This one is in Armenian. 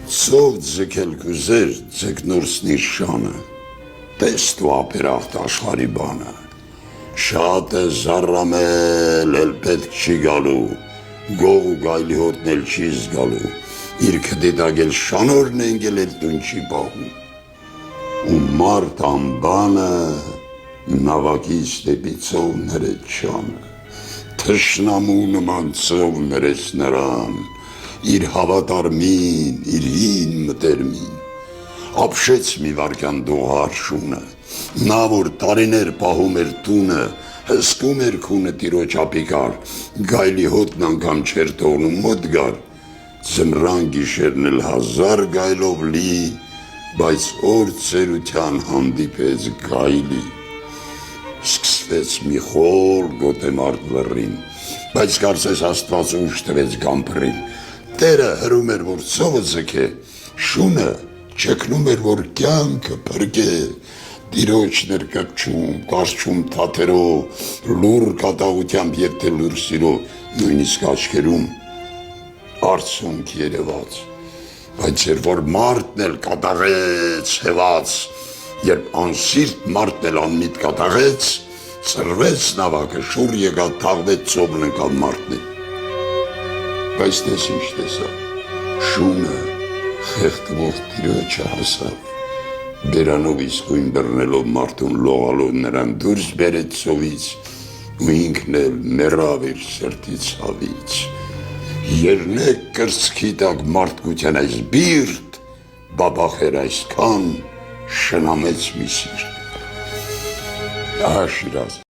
Ծով ձգել կուզեր ձգնորսնի շանը, տեստու ապերախտ աշխարի բանը, շատ է զարամել, էլ պետք չի գալու, գող ու գայլի հոտն էլ չի զգալու, իրքը դետագել շանորն ենգել էլ տուն չի բաղում, ու մարդ ամբանը նավակից դեպի ծով ներեց շանը, թշնամու նման ծով ներեց նրան, իր հավատարմին, իր հին մտերմին, ապշեց մի վարկյան դողար շունը, նա որ տարիներ պահում էր տունը, հսկում էր քունը տիրոջ ապիկար, գայլի հոտն անգամ չեր թողնում մոտ գար, ձմռան գիշերն էլ 1000 գայլով լի, բայց օր ծերության հանդիպեց գայլի, սկսվեց մի խոր գոտեմարդ լռին, բայց կարծես Աստված ուժ տվեց գամբրին, Տերը հրում էր, որ ծովը ձգե, շունը չքնում էր, որ կյանքը փրկե, տիրոջն էր կպչում, կարճում թաթերով, լուռ կատաղությամբ և թե լուռ սիրով, նույնիսկ աչքերում արցունք երևաց, բայց էր որ մարդն էլ կատաղեց հեված, երբ անսիրտ մարդն էլ անմիտ կատաղեց, ծրվեց նավակը, շուռ եկավ թաղվեց ծովն ընկավ մարդն էլ, բայց տես ինչ տեսա, շունը խեղդվող տիրոջը հասավ, բերանով իսկույն բռնելով մարդուն լողալով նրան դուրս բերեց ծովից ու ինքն էլ մեռավ իր սրտի ցավից, երնեք կրծքի տակ մարդկության այս բիրտ, բաբախեր այսքան շնամեց մի սիրտ, ահա Շիրազ